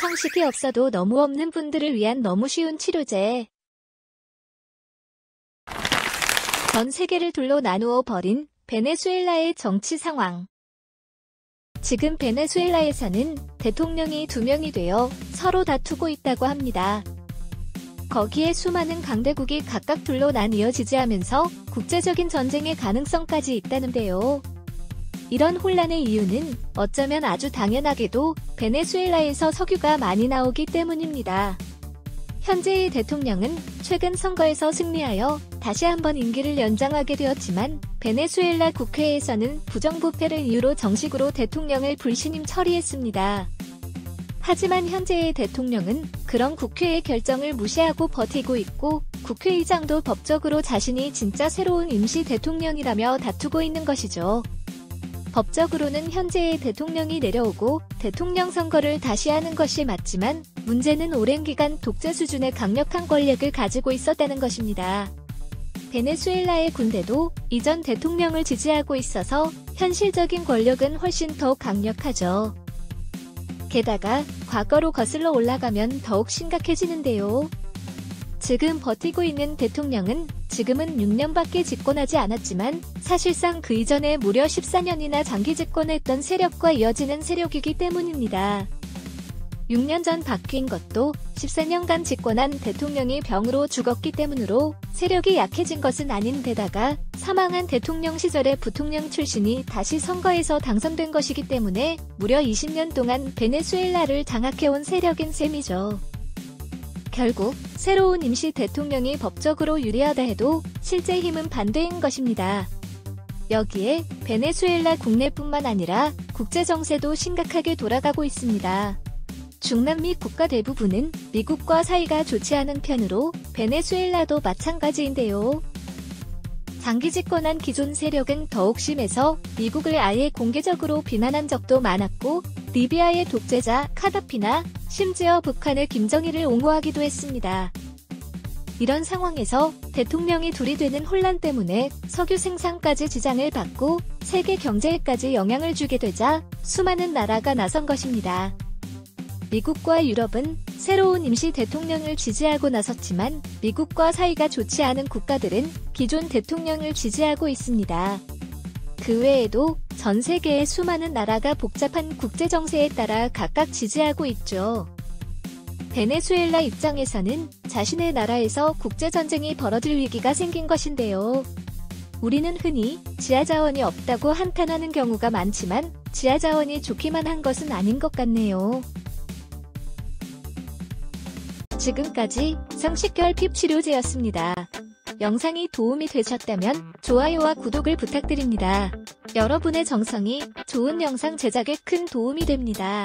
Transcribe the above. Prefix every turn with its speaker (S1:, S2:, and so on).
S1: 상식이 없어도 너무 없는 분들을 위한 너무 쉬운 치료제. 전 세계를 둘로 나누어 버린 베네수엘라의 정치 상황. 지금 베네수엘라에서는 대통령이 2명이 되어 서로 다투고 있다고 합니다. 거기에 수많은 강대국이 각각 둘로 나뉘어 지지하면서 국제적인 전쟁의 가능성까지 있다는데요. 이런 혼란의 이유는 어쩌면 아주 당연하게도 베네수엘라에서 석유가 많이 나오기 때문입니다. 현재의 대통령은 최근 선거에서 승리하여 다시 한번 임기를 연장하게 되었지만 베네수엘라 국회에서는 부정부패를 이유로 정식으로 대통령을 불신임 처리했습니다. 하지만 현재의 대통령은 그런 국회의 결정을 무시하고 버티고 있고 국회의장도 법적으로 자신이 진짜 새로운 임시 대통령이라며 다투고 있는 것이죠. 법적으로는 현재의 대통령이 내려오고 대통령 선거를 다시 하는 것이 맞지만 문제는 오랜 기간 독재 수준의 강력한 권력을 가지고 있었다는 것입니다. 베네수엘라의 군대도 이전 대통령을 지지하고 있어서 현실적인 권력은 훨씬 더 강력하죠. 게다가 과거로 거슬러 올라가면 더욱 심각해지는데요. 지금 버티고 있는 대통령은 지금은 6년밖에 집권하지 않았지만 사실상 그 이전에 무려 14년이나 장기 집권했던 세력과 이어지는 세력이기 때문입니다. 6년 전 바뀐 것도 14년간 집권한 대통령이 병으로 죽었기 때문으로 세력이 약해진 것은 아닌 데다가 사망한 대통령 시절의 부통령 출신이 다시 선거에서 당선된 것이기 때문에 무려 20년 동안 베네수엘라를 장악해온 세력인 셈이죠. 결국 새로운 임시 대통령이 법적으로 유리하다 해도 실제 힘은 반대인 것입니다. 여기에 베네수엘라 국내뿐만 아니라 국제정세도 심각하게 돌아가고 있습니다. 중남미 국가 대부분은 미국과 사이가 좋지 않은 편으로 베네수엘라도 마찬가지인데요. 장기 집권한 기존 세력은 더욱 심해서 미국을 아예 공개적으로 비난한 적도 많았고 리비아의 독재자 카다피나 심지어 북한의 김정일을 옹호하기도 했습니다. 이런 상황에서 대통령이 둘이 되는 혼란 때문에 석유 생산까지 지장을 받고 세계 경제에까지 영향을 주게 되자 수많은 나라가 나선 것입니다. 미국과 유럽은 새로운 임시 대통령을 지지하고 나섰지만 미국과 사이가 좋지 않은 국가들은 기존 대통령을 지지하고 있습니다. 그 외에도 전 세계의 수많은 나라가 복잡한 국제정세에 따라 각각 지지하고 있죠. 베네수엘라 입장에서는 자신의 나라에서 국제전쟁이 벌어질 위기가 생긴 것인데요. 우리는 흔히 지하자원이 없다고 한탄하는 경우가 많지만 지하자원이 좋기만 한 것은 아닌 것 같네요. 지금까지 성식결 핍 치료제였습니다. 영상이 도움이 되셨다면 좋아요와 구독을 부탁드립니다. 여러분의 정성이 좋은 영상 제작에 큰 도움이 됩니다.